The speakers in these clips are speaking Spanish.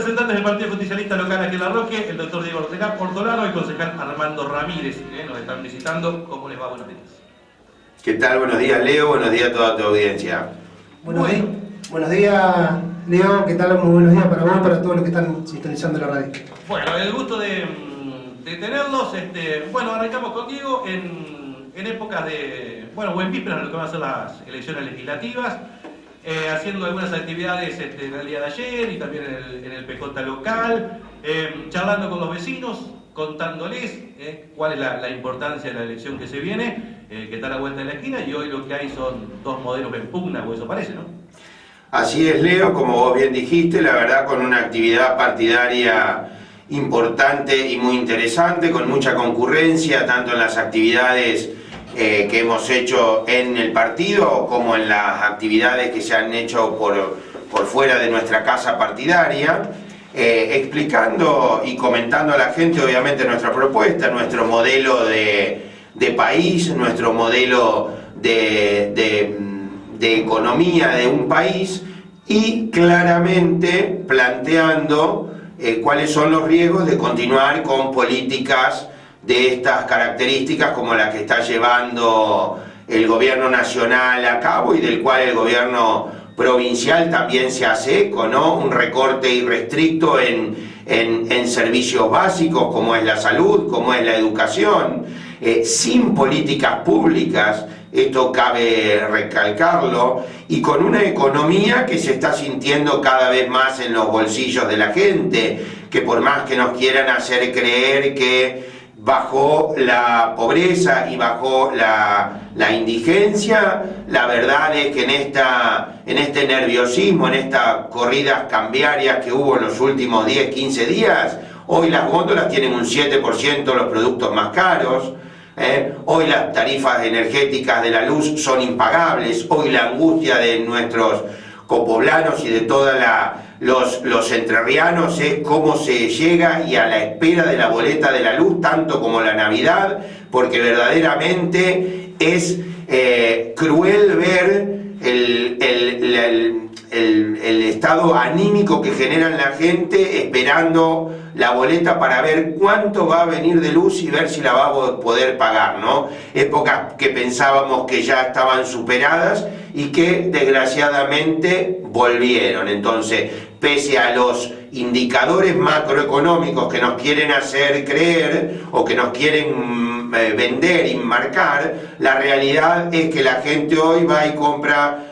representantes del Partido Justicialista Local aquí en La Roque, el doctor Diego Ortega Ortolano y el concejal Armando Ramírez, nos están visitando. ¿Cómo les va? Buenos días. ¿Qué tal? Buenos días, Leo. Buenos días a toda tu audiencia. Buenos días, Leo. ¿Qué tal? Muy buenos días para vos y para todos los que están sintonizando la radio. Bueno, el gusto de tenerlos. Bueno, arrancamos con Diego en épocas de, bueno, en vísperas de lo que van a ser las elecciones legislativas, haciendo algunas actividades en el día de ayer y también en el PJ local, charlando con los vecinos, contándoles cuál es la importancia de la elección que se viene, que está a la vuelta de la esquina, y hoy lo que hay son dos modelos en pugna, o eso parece, ¿no? Así es, Leo, como vos bien dijiste, la verdad con una actividad partidaria importante y muy interesante, con mucha concurrencia, tanto en las actividades que hemos hecho en el partido como en las actividades que se han hecho por fuera de nuestra casa partidaria, explicando y comentando a la gente obviamente nuestra propuesta, nuestro modelo de país, nuestro modelo de economía de un país y claramente planteando cuáles son los riesgos de continuar con políticas de estas características como las que está llevando el gobierno nacional a cabo y del cual el gobierno provincial también se hace eco, ¿no? Un recorte irrestricto en servicios básicos como es la salud, como es la educación, sin políticas públicas, esto cabe recalcarlo, y con una economía que se está sintiendo cada vez más en los bolsillos de la gente, que por más que nos quieran hacer creer que bajó la pobreza y bajó la indigencia, la verdad es que en este nerviosismo, en estas corridas cambiarias que hubo en los últimos 10, 15 días, hoy las góndolas tienen un 7% los productos más caros, hoy las tarifas energéticas de la luz son impagables, hoy la angustia de nuestros copoblanos y de todos los entrerrianos es cómo se llega y a la espera de la boleta de la luz, tanto como la Navidad, porque verdaderamente es cruel ver el estado anímico que genera en la gente esperando la boleta para ver cuánto va a venir de luz y ver si la va a poder pagar, ¿no? Épocas que pensábamos que ya estaban superadas y que desgraciadamente volvieron. Entonces, pese a los indicadores macroeconómicos que nos quieren hacer creer o que nos quieren vender y marcar, la realidad es que la gente hoy va y compra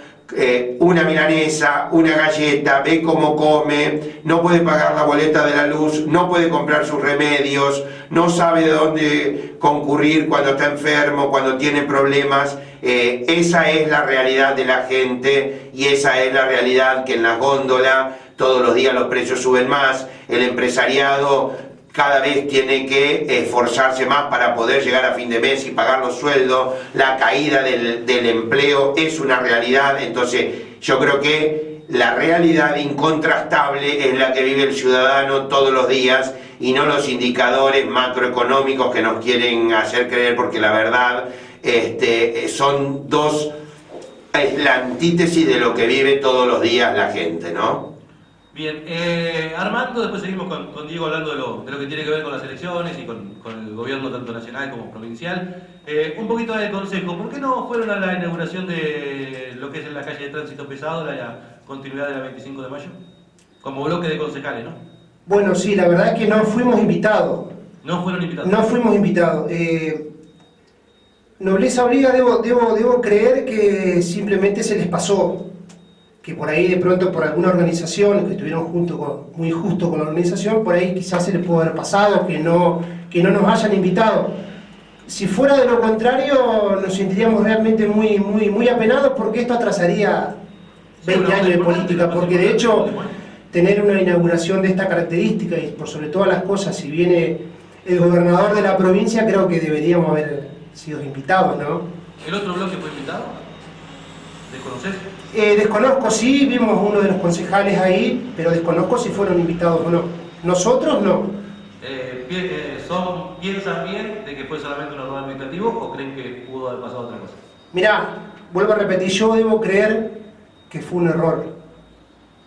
una milanesa, una galleta, ve cómo come, no puede pagar la boleta de la luz, no puede comprar sus remedios, no sabe de dónde concurrir cuando está enfermo, cuando tiene problemas. Esa es la realidad de la gente y esa es la realidad que en las góndolas todos los días los precios suben más, el empresariado cada vez tiene que esforzarse más para poder llegar a fin de mes y pagar los sueldos, la caída del empleo es una realidad. Entonces yo creo que la realidad incontrastable es la que vive el ciudadano todos los días y no los indicadores macroeconómicos que nos quieren hacer creer, porque la verdad son es la antítesis de lo que vive todos los días la gente, ¿no? Bien, Armando, después seguimos con Diego hablando de lo que tiene que ver con las elecciones y con el gobierno tanto nacional como provincial. Un poquito de consejo, ¿por qué no fueron a la inauguración de lo que es en la calle de tránsito pesado, la continuidad de la 25 de mayo? Como bloque de concejales, ¿no? Bueno, sí, la verdad es que no fuimos invitados. ¿No fueron invitados? No fuimos invitados. Nobleza obliga, debo creer que simplemente se les pasó. Que por ahí de pronto por alguna organización, que estuvieron muy justo con la organización, por ahí quizás se les pudo haber pasado, que no nos hayan invitado. Si fuera de lo contrario, nos sentiríamos realmente muy apenados, porque esto atrasaría 20 años de política, porque de hecho tener una inauguración de esta característica y por sobre todas las cosas, si viene el gobernador de la provincia, creo que deberíamos haber sido invitados, ¿no? ¿El otro bloque fue invitado? ¿Desconoces? Desconozco, sí, vimos uno de los concejales ahí, pero desconozco si fueron invitados o no. Nosotros no. ¿Piensan bien de que fue solamente un error administrativo o creen que pudo haber pasado otra cosa? Mirá, vuelvo a repetir, yo debo creer que fue un error.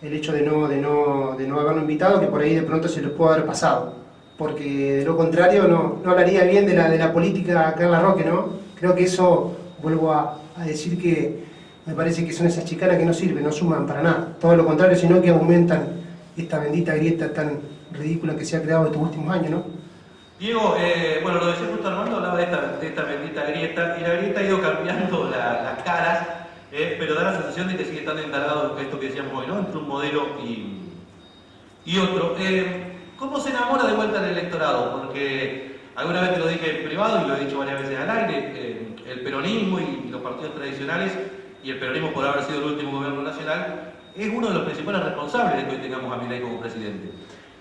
el hecho de no haberlo invitado, que por ahí de pronto se les puede haber pasado. Porque de lo contrario no hablaría bien de la política acá en La Roque, ¿no? Creo que eso, vuelvo a decir que me parece que son esas chicanas que no sirven, no suman para nada. Todo lo contrario, sino que aumentan esta bendita grieta tan ridícula que se ha creado estos últimos años, ¿no? Diego, bueno, lo decía justo Armando, hablaba de esta bendita grieta, y la grieta ha ido cambiando las caras, pero da la sensación de que sigue estando instalado esto que decíamos hoy, ¿no? Entre un modelo y otro. ¿Cómo se enamora de vuelta el electorado? Porque alguna vez te lo dije en privado y lo he dicho varias veces al aire, el peronismo y los partidos tradicionales, y el peronismo por haber sido el último gobierno nacional, es uno de los principales responsables de que hoy tengamos a Milei como presidente.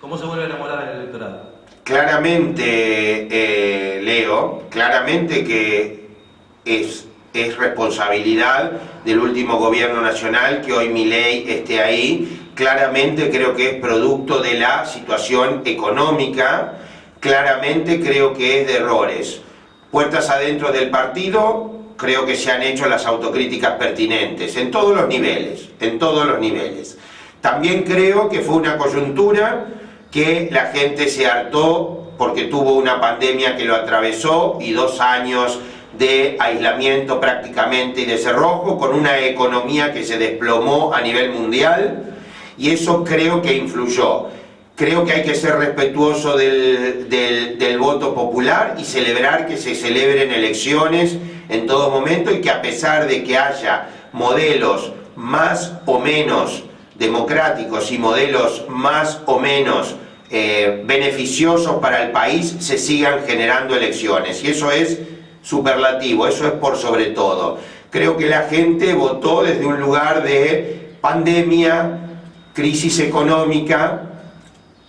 ¿Cómo se vuelve a enamorar al electorado? Claramente, Leo, claramente que es responsabilidad del último gobierno nacional que hoy Milei esté ahí. Claramente creo que es producto de la situación económica, claramente creo que es de errores. Puertas adentro del partido, creo que se han hecho las autocríticas pertinentes, en todos los niveles, en todos los niveles. También creo que fue una coyuntura que la gente se hartó porque tuvo una pandemia que lo atravesó y 2 años de aislamiento prácticamente y de cerrojo, con una economía que se desplomó a nivel mundial, y eso creo que influyó. Creo que hay que ser respetuoso del voto popular y celebrar que se celebren elecciones en todo momento, y que a pesar de que haya modelos más o menos democráticos y modelos más o menos beneficiosos para el país, se sigan generando elecciones, y eso es superlativo, eso es por sobre todo. Creo que la gente votó desde un lugar de pandemia, crisis económica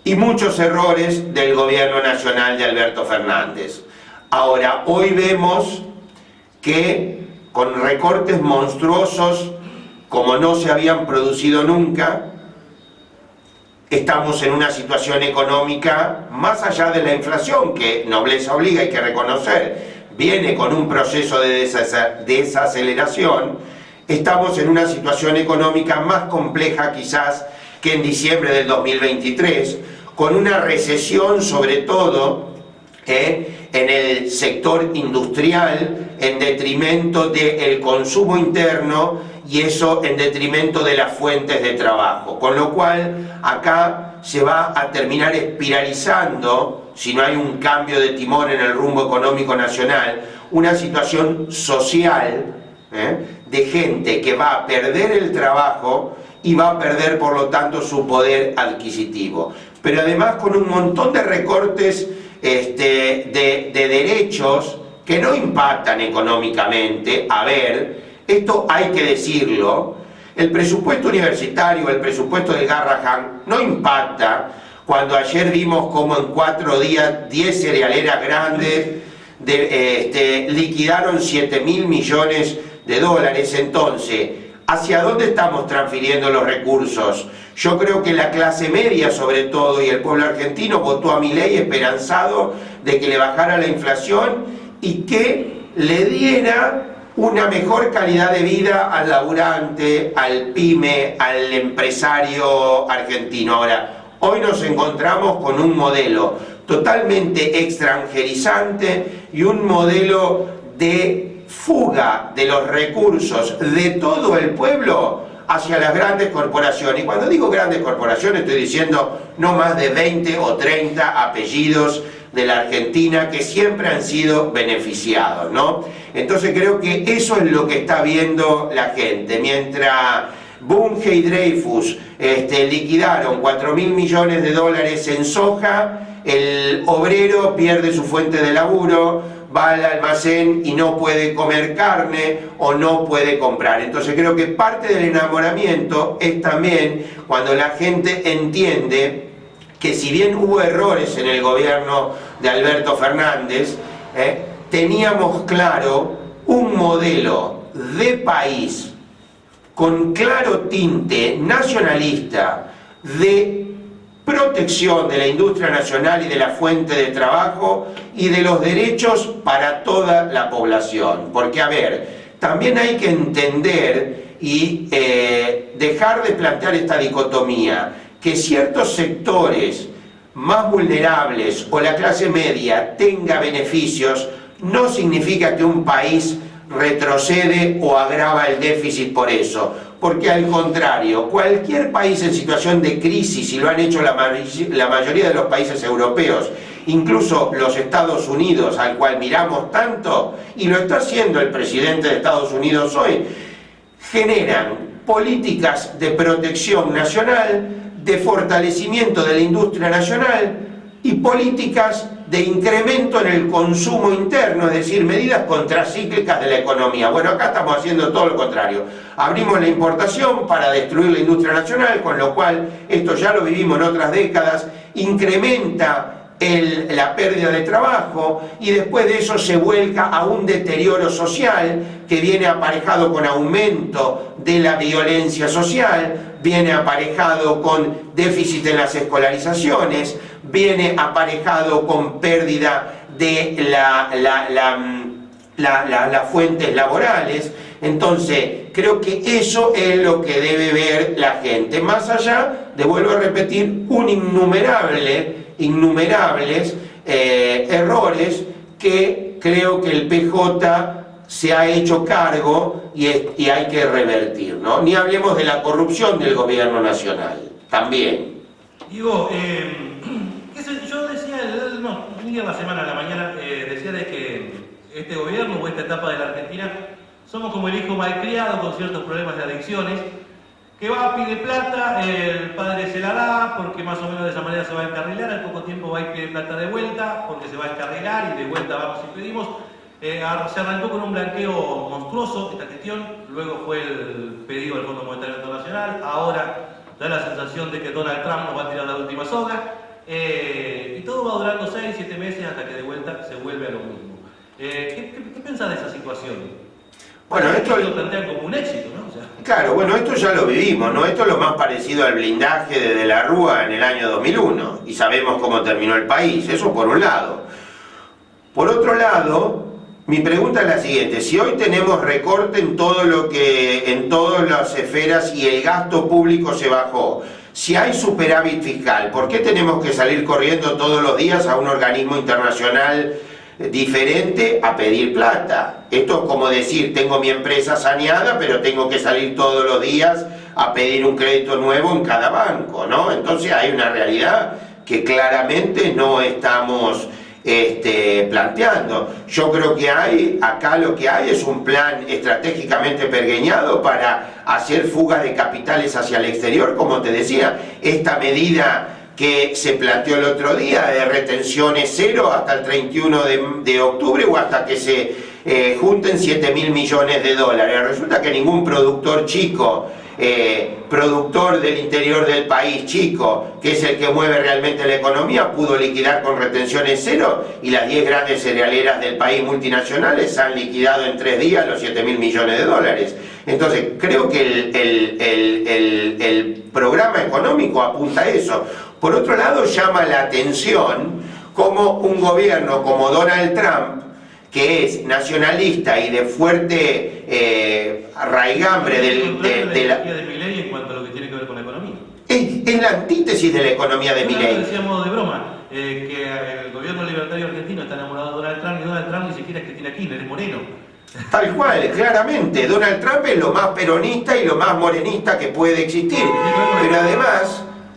y muchos errores del gobierno nacional de Alberto Fernández. Ahora, hoy vemos que con recortes monstruosos como no se habían producido nunca, estamos en una situación económica, más allá de la inflación, que nobleza obliga, hay que reconocer, viene con un proceso de desaceleración. Estamos en una situación económica más compleja quizás que en diciembre del 2023, con una recesión sobre todo en el sector industrial, en detrimento del consumo interno, y eso en detrimento de las fuentes de trabajo, con lo cual acá se va a terminar espiralizando, si no hay un cambio de timón en el rumbo económico nacional, una situación social de gente que va a perder el trabajo y va a perder por lo tanto su poder adquisitivo, pero además con un montón de recortes de derechos que no impactan económicamente. A ver, esto hay que decirlo, el presupuesto universitario, el presupuesto del Garrahan no impacta, cuando ayer vimos como en 4 días 10 cerealeras grandes liquidaron 7.000 millones de dólares. Entonces, ¿hacia dónde estamos transfiriendo los recursos? Yo creo que la clase media, sobre todo, y el pueblo argentino votó a Milei esperanzado de que le bajara la inflación y que le diera una mejor calidad de vida al laburante, al pyme, al empresario argentino. Ahora, hoy nos encontramos con un modelo totalmente extranjerizante y un modelo de fuga de los recursos de todo el pueblo hacia las grandes corporaciones. Y cuando digo grandes corporaciones estoy diciendo no más de 20 o 30 apellidos de la Argentina que siempre han sido beneficiados, ¿no? Entonces creo que eso es lo que está viendo la gente. Mientras Bunge y Dreyfus liquidaron 4.000 millones de dólares en soja, el obrero pierde su fuente de laburo, va al almacén y no puede comer carne o no puede comprar. Entonces creo que parte del enamoramiento es también cuando la gente entiende que si bien hubo errores en el gobierno de Alberto Fernández, teníamos claro un modelo de país con claro tinte nacionalista, de protección de la industria nacional y de la fuente de trabajo y de los derechos para toda la población. Porque, a ver, también hay que entender y dejar de plantear esta dicotomía, que ciertos sectores más vulnerables o la clase media tenga beneficios, no significa que un país retrocede o agrava el déficit por eso, porque al contrario, cualquier país en situación de crisis, y lo han hecho la mayoría de los países europeos, incluso los Estados Unidos, al cual miramos tanto, y lo está haciendo el presidente de Estados Unidos hoy, generan políticas de protección nacional, de fortalecimiento de la industria nacional y políticas de incremento en el consumo interno, es decir, medidas contracíclicas de la economía. Bueno, acá estamos haciendo todo lo contrario. Abrimos la importación para destruir la industria nacional, con lo cual, esto ya lo vivimos en otras décadas, incrementa la pérdida de trabajo y después de eso se vuelca a un deterioro social que viene aparejado con aumento de la violencia social, viene aparejado con déficit en las escolarizaciones, viene aparejado con pérdida de las fuentes laborales. Entonces, creo que eso es lo que debe ver la gente, más allá de, vuelvo a repetir, innumerables errores que creo que el PJ se ha hecho cargo y hay que revertir, ¿no? Ni hablemos de la corrupción del gobierno nacional, también. Digo, yo decía, un día a la semana, a la mañana, decía de que este gobierno o esta etapa de la Argentina somos como el hijo malcriado con ciertos problemas de adicciones, que va, pide plata, el padre se la da porque más o menos de esa manera se va a encarrilar, al poco tiempo va y pide plata de vuelta porque se va a encarrilar y de vuelta vamos y pedimos. Se arrancó con un blanqueo monstruoso esta gestión, luego fue el pedido del Fondo Monetario Internacional, ahora da la sensación de que Donald Trump nos va a tirar la última soga, y todo va durando 6, 7 meses hasta que de vuelta se vuelve a lo mismo. ¿Qué pensás de esa situación? Bueno, esto lo plantean como un éxito, ¿no? O sea, claro, bueno, esto ya lo vivimos, ¿no? Esto es lo más parecido al blindaje de la Rúa en el año 2001, y sabemos cómo terminó el país, eso por un lado. Por otro lado, mi pregunta es la siguiente: si hoy tenemos recorte en todas las esferas y el gasto público se bajó, si hay superávit fiscal, ¿por qué tenemos que salir corriendo todos los días a un organismo internacional diferente a pedir plata? Esto es como decir, tengo mi empresa saneada, pero tengo que salir todos los días a pedir un crédito nuevo en cada banco, ¿no? Entonces hay una realidad que claramente no estamos planteando. Yo creo que acá lo que hay es un plan estratégicamente pergeñado para hacer fugas de capitales hacia el exterior, como te decía, esta medida que se planteó el otro día de retenciones cero hasta el 31 de octubre o hasta que se junten 7.000 millones de dólares. Resulta que ningún productor chico, productor del interior del país chico, que es el que mueve realmente la economía, pudo liquidar con retenciones cero, y las 10 grandes cerealeras del país multinacionales han liquidado en 3 días los 7.000 millones de dólares. Entonces, creo que el programa económico apunta a eso. Por otro lado, llama la atención cómo un gobierno como Donald Trump, que es nacionalista y de fuerte raigambre de la Milei en cuanto a lo que tiene que ver con la economía. Es la antítesis de la economía de Milei. Decíamos de broma que el gobierno libertario argentino está enamorado de Donald Trump, y Donald Trump ni siquiera es Cristina Kirchner, es moreno. Tal cual, claramente. Donald Trump es lo más peronista y lo más morenista que puede existir. Pero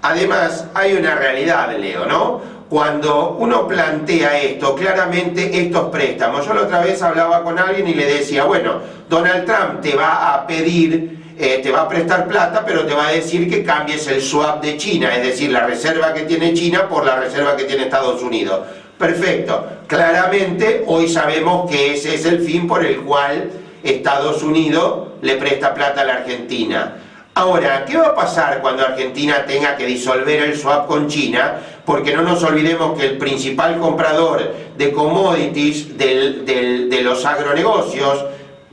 además hay una realidad, Leo, ¿no? Cuando uno plantea esto, claramente estos préstamos, yo la otra vez hablaba con alguien y le decía, bueno, Donald Trump te va a pedir, te va a prestar plata, pero te va a decir que cambies el swap de China, es decir, la reserva que tiene China por la reserva que tiene Estados Unidos. Perfecto, claramente hoy sabemos que ese es el fin por el cual Estados Unidos le presta plata a la Argentina. Ahora, ¿qué va a pasar cuando Argentina tenga que disolver el swap con China? Porque no nos olvidemos que el principal comprador de commodities de los agronegocios,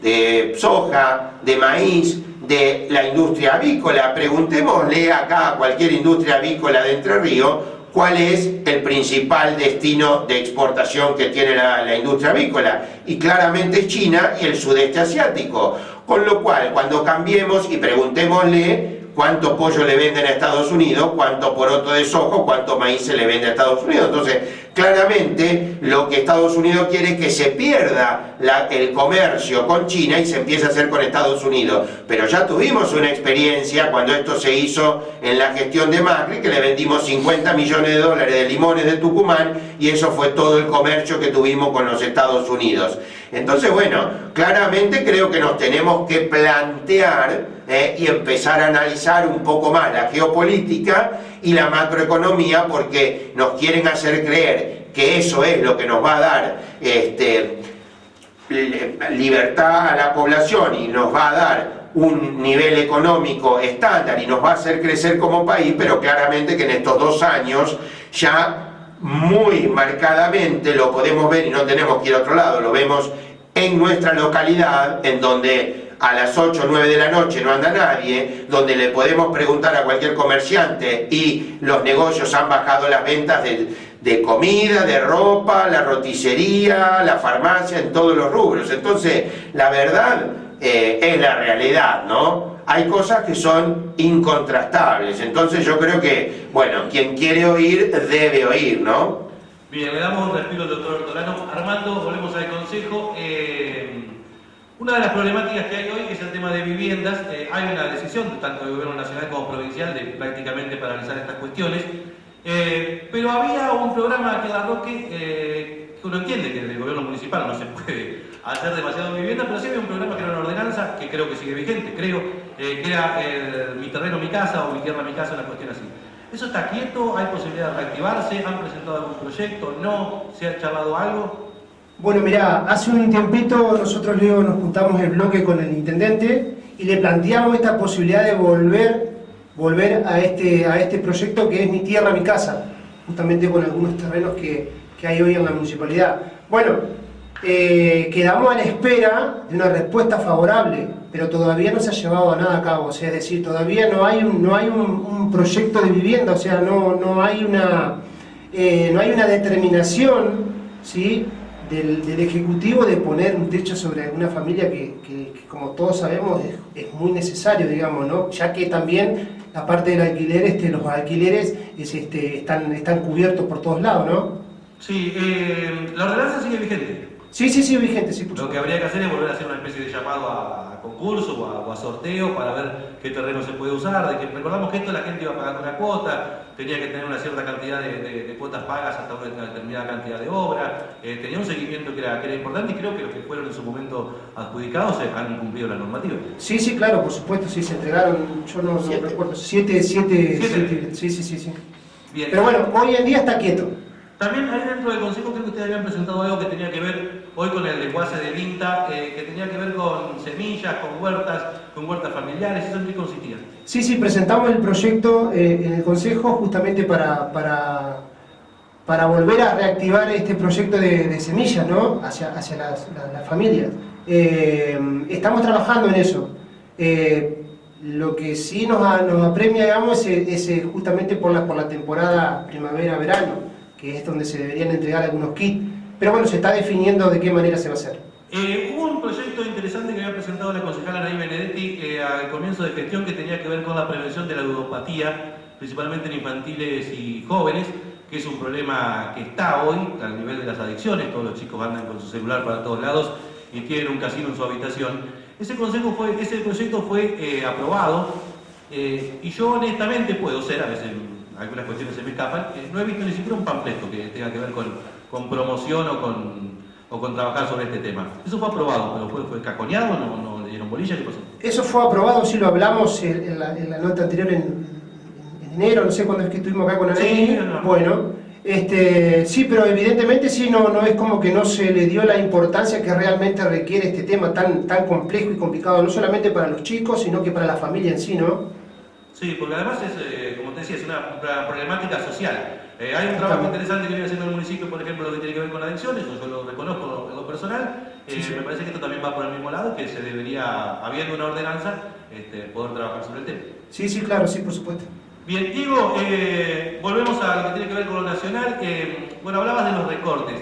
de soja, de maíz, de la industria avícola, preguntémosle acá a cualquier industria avícola de Entre Ríos, cuál es el principal destino de exportación que tiene la industria avícola, y claramente es China y el sudeste asiático. con lo cual cuando cambiemos y preguntémosle cuánto pollo le venden a Estados Unidos, cuánto poroto de soja, cuánto maíz se le vende a Estados Unidos. Entonces, claramente lo que Estados Unidos quiere es que se pierda el comercio con China y se empiece a hacer con Estados Unidos. Pero ya tuvimos una experiencia cuando esto se hizo en la gestión de Macri, que le vendimos 50 millones de dólares de limones de Tucumán y eso fue todo el comercio que tuvimos con los Estados Unidos. Entonces, bueno, claramente creo que nos tenemos que plantear y empezar a analizar un poco más la geopolítica y la macroeconomía, porque nos quieren hacer creer que eso es lo que nos va a dar libertad a la población y nos va a dar un nivel económico estándar y nos va a hacer crecer como país, pero claramente que en estos 2 años ya muy marcadamente lo podemos ver y no tenemos que ir a otro lado, lo vemos en nuestra localidad, en donde a las 8 o 9 de la noche no anda nadie, donde le podemos preguntar a cualquier comerciante y los negocios han bajado las ventas de comida, de ropa, la roticería, la farmacia, en todos los rubros. Entonces, la verdad es la realidad, ¿no? Hay cosas que son incontrastables, entonces yo creo que, bueno, quien quiere oír, debe oír, ¿no? Bien, le damos un respiro al doctor Ortolano. Armando, volvemos al consejo. Una de las problemáticas que hay hoy es el tema de viviendas. Hay una decisión, tanto del gobierno nacional como provincial, de prácticamente paralizar estas cuestiones. Pero había un programa que la Roque, que uno entiende que desde el gobierno municipal no se puede hacer demasiado vivienda, pero sí había un programa que era una ordenanza, que creo que sigue vigente, que era Mi terreno, mi casa, o Mi tierra, mi casa, una cuestión así. ¿Eso está quieto? ¿Hay posibilidad de reactivarse? ¿Han presentado algún proyecto? ¿No? ¿Se ha charlado algo? Bueno, mirá, hace un tiempito nosotros luego nos juntamos el bloque con el intendente y le planteamos esta posibilidad de volver a este proyecto que es Mi tierra, mi casa, justamente con algunos terrenos que hay hoy en la municipalidad. Bueno, quedamos a la espera de una respuesta favorable, pero todavía no se ha llevado a nada a cabo, o sea, es decir, todavía no hay un proyecto de vivienda, o sea, no hay una determinación, ¿sí?, del Ejecutivo de poner un techo sobre alguna familia que como todos sabemos es muy necesario, digamos, ¿no? Ya que también la parte del alquiler, los alquileres están cubiertos por todos lados, ¿no? Sí, la ordenanza sigue vigente. Sí, vigente, sí. Lo que habría que hacer es volver a hacer una especie de llamado a concurso o a sorteo para ver qué terreno se puede usar. Recordamos que esto la gente iba pagando una cuota, tenía que tener una cierta cantidad de cuotas pagas hasta una determinada cantidad de obra, tenía un seguimiento que era importante y creo que los que fueron en su momento adjudicados han cumplido la normativa. Sí, claro, por supuesto, sí, se entregaron, yo no recuerdo, 7, sí. Bien. Pero bueno, hoy en día está quieto. También ahí dentro del Consejo creo que ustedes habían presentado algo que tenía que ver hoy con el lenguaje del INTA, que tenía que ver con semillas, con huertas familiares. ¿Eso en qué consistía? Sí, presentamos el proyecto en el Consejo justamente para volver a reactivar este proyecto de semillas, ¿no?, hacia las familias. Estamos trabajando en eso. Lo que sí nos apremia, digamos, es justamente por la temporada primavera-verano, que es donde se deberían entregar algunos kits. Pero bueno, se está definiendo de qué manera se va a hacer. Hubo un proyecto interesante que había presentado la concejala Anaí Benedetti al comienzo de gestión que tenía que ver con la prevención de la ludopatía, principalmente en infantiles y jóvenes, que es un problema que está hoy al nivel de las adicciones. Todos los chicos andan con su celular para todos lados y tienen un casino en su habitación. Ese proyecto fue aprobado y yo honestamente puedo ser, a veces algunas cuestiones se me escapan, no he visto ni siquiera un panfleto que tenga que ver con promoción o con trabajar sobre este tema. Eso fue aprobado, pero fue caconeado, no le dieron bolilla, ¿qué pasó? Eso fue aprobado, sí lo hablamos en la nota anterior en enero, no sé cuándo es que estuvimos acá con Anaí. Sí, bueno, sí, pero evidentemente sí, no es como que no se le dio la importancia que realmente requiere este tema tan complejo y complicado, no solamente para los chicos, sino que para la familia en sí, ¿no? Sí, porque además es, como te decía, es una problemática social. Hay un trabajo interesante que viene haciendo el municipio, por ejemplo, que tiene que ver con adicciones, yo lo reconozco en lo personal. Sí. Me parece que esto también va por el mismo lado, que se debería, habiendo una ordenanza, poder trabajar sobre el tema. Sí, claro, sí, por supuesto. Bien, Diego, volvemos a lo que tiene que ver con lo nacional. Bueno, hablabas de los recortes.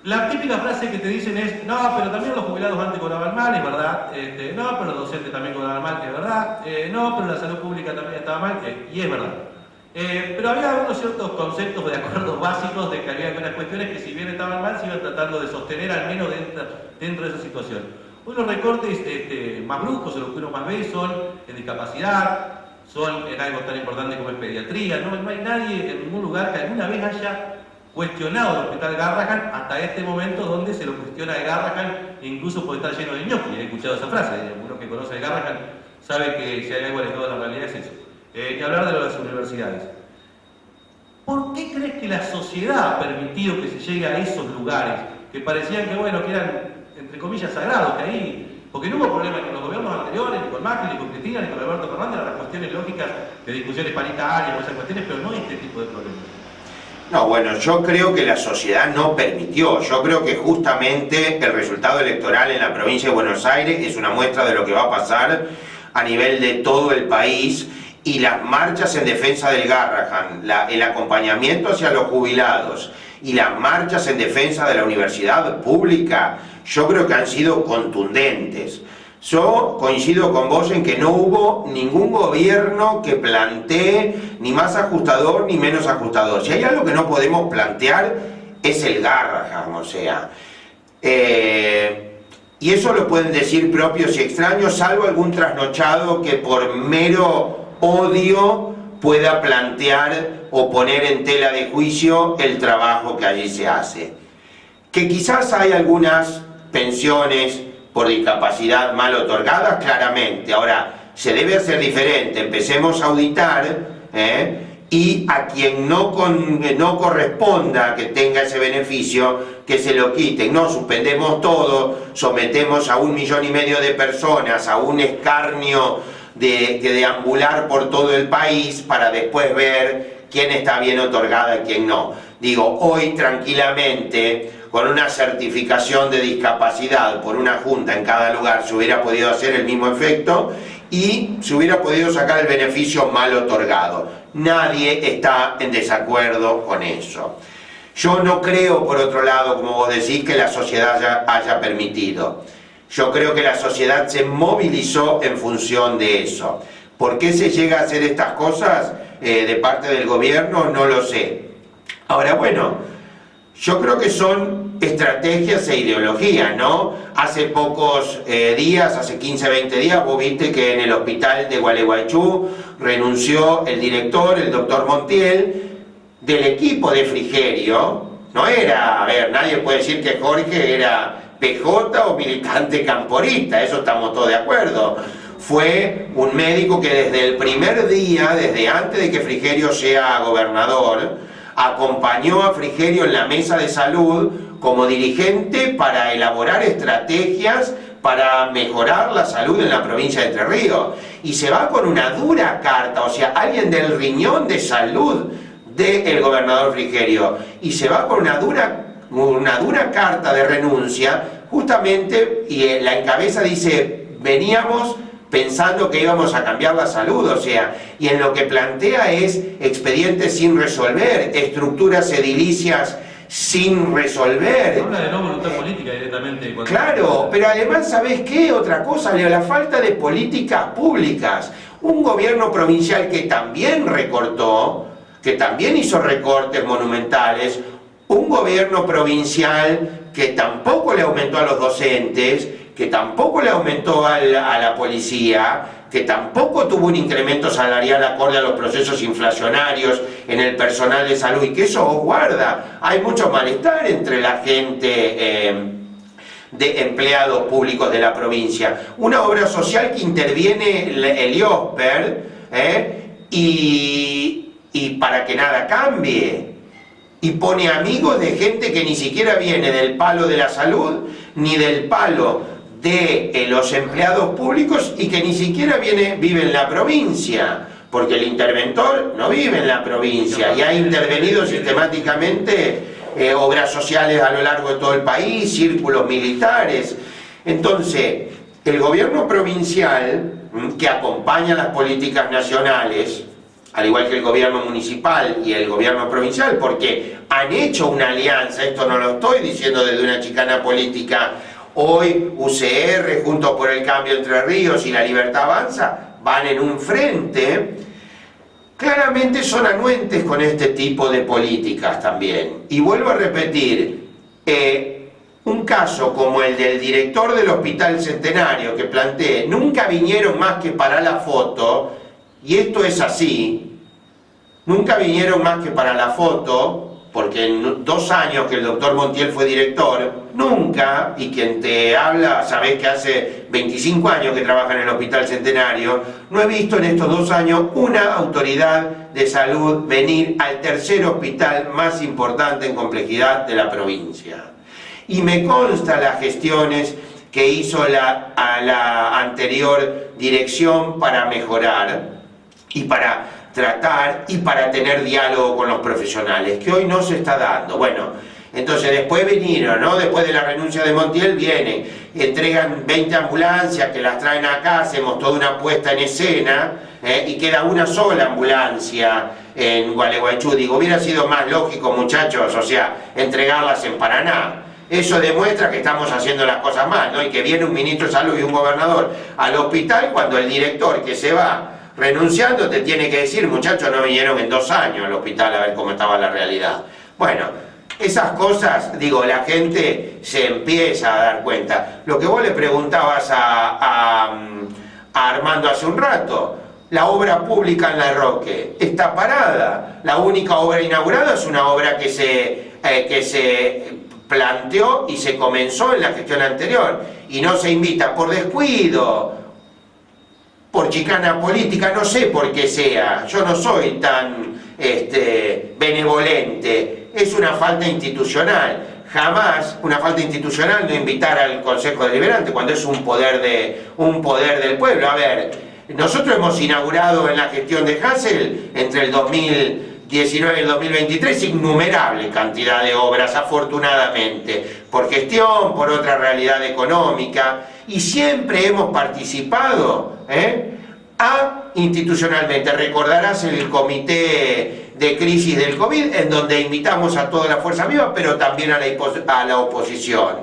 La típica frase que te dicen es, no, pero también los jubilados antes cobraban mal, es verdad. No, pero los docentes también cobraban mal, que es verdad. No, pero la salud pública también estaba mal, y es verdad. Pero había algunos ciertos conceptos de acuerdos básicos de que había algunas cuestiones que si bien estaban mal, se iban tratando de sostener al menos dentro de esa situación. Hoy los recortes más bruscos, o los que uno más ve, son en discapacidad, son en algo tan importante como es pediatría. No hay nadie en ningún lugar que alguna vez haya cuestionado el hospital Garrahan hasta este momento donde se lo cuestiona el Garrahan, incluso puede estar lleno de ñoqui. He escuchado esa frase, uno que conoce el Garrahan sabe que si hay algo alejado de la realidad es eso. Y hablar de las universidades. ¿Por qué crees que la sociedad ha permitido que se llegue a esos lugares que parecían que, bueno, que eran, entre comillas, sagrados, que ahí, porque no hubo problema ni con los gobiernos anteriores, ni con Macri, ni con Cristina, ni con Alberto Fernández, eran las cuestiones lógicas de discusiones paritarias o esas cuestiones, pero no este tipo de problemas? No, bueno, yo creo que la sociedad no permitió. Yo creo que justamente el resultado electoral en la provincia de Buenos Aires es una muestra de lo que va a pasar a nivel de todo el país, y las marchas en defensa del Garrahan, el acompañamiento hacia los jubilados y las marchas en defensa de la universidad pública, yo creo que han sido contundentes. Yo coincido con vos en que no hubo ningún gobierno que plantee ni más ajustador ni menos ajustador. Si hay algo que no podemos plantear es el Garrahan, o sea, y eso lo pueden decir propios y extraños, salvo algún trasnochado que por mero odio pueda plantear o poner en tela de juicio el trabajo que allí se hace. Que quizás hay algunas pensiones por discapacidad mal otorgadas, claramente. Ahora, se debe hacer diferente. Empecemos a auditar, y a quien no corresponda que tenga ese beneficio, que se lo quiten. No suspendemos todo, sometemos a 1,5 millones de personas a un escarnio de deambular por todo el país para después ver quién está bien otorgada y quién no. Digo, hoy tranquilamente, con una certificación de discapacidad por una junta en cada lugar, se hubiera podido hacer el mismo efecto y se hubiera podido sacar el beneficio mal otorgado. Nadie está en desacuerdo con eso. Yo no creo, por otro lado, como vos decís, que la sociedad haya permitido. Yo creo que la sociedad se movilizó en función de eso. ¿Por qué se llega a hacer estas cosas de parte del gobierno? No lo sé. Ahora, bueno, yo creo que son estrategias e ideologías, ¿no? Hace pocos días, hace 15, 20 días, vos viste que en el hospital de Gualeguaychú renunció el director, el doctor Montiel, del equipo de Frigerio. No era, a ver, nadie puede decir que Jorge era PJ o militante camporista, eso estamos todos de acuerdo. Fue un médico que desde el primer día, desde antes de que Frigerio sea gobernador, acompañó a Frigerio en la mesa de salud como dirigente para elaborar estrategias para mejorar la salud en la provincia de Entre Ríos. Y se va con una dura carta, o sea, alguien del riñón de salud del gobernador Frigerio, y se va con una dura carta de renuncia, justamente, y la encabeza dice, veníamos pensando que íbamos a cambiar la salud, o sea, y en lo que plantea es expedientes sin resolver, estructuras edilicias sin resolver. Habla de no voluntad política directamente. Claro, pero además, ¿sabés qué? Otra cosa, la falta de políticas públicas. Un gobierno provincial que también recortó, que también hizo recortes monumentales, un gobierno provincial que tampoco le aumentó a los docentes, que tampoco le aumentó a la policía, que tampoco tuvo un incremento salarial acorde a los procesos inflacionarios en el personal de salud, y que eso guarda. Hay mucho malestar entre la gente de empleados públicos de la provincia. Una obra social que interviene el IOSPER, y para que nada cambie, y pone amigos de gente que ni siquiera viene del palo de la salud ni del palo de los empleados públicos, y que ni siquiera vive en la provincia, porque el interventor no vive en la provincia y ha intervenido sistemáticamente obras sociales a lo largo de todo el país, círculos militares. Entonces, el gobierno provincial, que acompaña las políticas nacionales, al igual que el gobierno municipal y el gobierno provincial, porque han hecho una alianza, esto no lo estoy diciendo desde una chicana política. Hoy UCR, Juntos por el Cambio Entre Ríos y La Libertad Avanza, van en un frente. Claramente son anuentes con este tipo de políticas también. Y vuelvo a repetir, un caso como el del director del Hospital Centenario que planteé, nunca vinieron más que para la foto, y esto es así, nunca vinieron más que para la foto, porque en 2 años que el doctor Montiel fue director, nunca, y quien te habla, sabés que hace 25 años que trabaja en el Hospital Centenario, no he visto en estos 2 años una autoridad de salud venir al tercer hospital más importante en complejidad de la provincia. Y me consta las gestiones que hizo a la anterior dirección para mejorar y para tratar y para tener diálogo con los profesionales, que hoy no se está dando. Bueno, entonces después vinieron, ¿no? Después de la renuncia de Montiel vienen, entregan 20 ambulancias que las traen acá, hacemos toda una puesta en escena, y queda una sola ambulancia en Gualeguaychú. Digo, hubiera sido más lógico, muchachos, o sea, entregarlas en Paraná. Eso demuestra que estamos haciendo las cosas mal, ¿no? Y que viene un ministro de salud y un gobernador al hospital cuando el director que se va renunciando te tiene que decir, muchachos, no vinieron en 2 años al hospital a ver cómo estaba la realidad. Bueno, esas cosas, digo, la gente se empieza a dar cuenta. Lo que vos le preguntabas a Armando hace un rato, la obra pública en La Roque está parada. La única obra inaugurada es una obra que se planteó y se comenzó en la gestión anterior, y no se invita por descuido, por chicana política, no sé por qué sea, yo no soy tan benevolente, es una falta institucional. Jamás una falta institucional no invitar al Consejo Deliberante cuando es un poder del pueblo. A ver, nosotros hemos inaugurado en la gestión de Hassel entre el 2019 y el 2023 innumerable cantidad de obras, afortunadamente, por gestión, por otra realidad económica, y siempre hemos participado institucionalmente. Recordarás el comité de crisis del COVID, en donde invitamos a toda la fuerza viva, pero también a la oposición.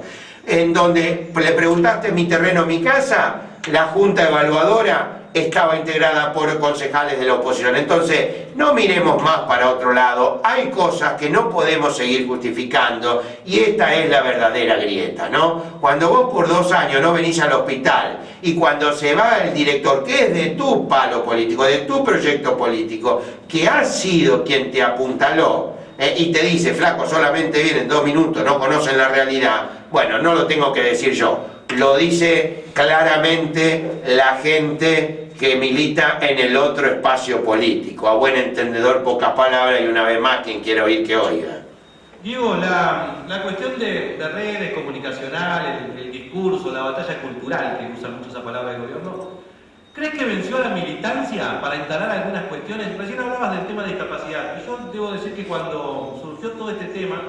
En donde le preguntaste mi terreno, mi casa, la junta evaluadora estaba integrada por concejales de la oposición. Entonces, no miremos más para otro lado. Hay cosas que no podemos seguir justificando, y esta es la verdadera grieta, ¿no? Cuando vos por 2 años no venís al hospital, y cuando se va el director, que es de tu palo político, de tu proyecto político, que ha sido quien te apuntaló, y te dice, flaco, solamente vienen 2 minutos, no conocen la realidad, bueno, no lo tengo que decir yo, lo dice claramente la gente que milita en el otro espacio político. A buen entendedor, pocas palabras, y una vez más, quien quiera oír, que oiga. Diego, la cuestión de redes comunicacionales, el discurso, la batalla cultural, que usa mucho esa palabra del gobierno, ¿crees que venció a la militancia para instalar algunas cuestiones? Recién hablabas del tema de discapacidad, y yo debo decir que cuando surgió todo este tema,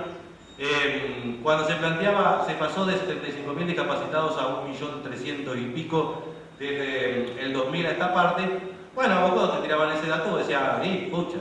cuando se planteaba, se pasó de 75.000 discapacitados a 1.300.000 y pico desde el 2000 a esta parte. Bueno, vos cuando te tiraban ese dato decía, pucha,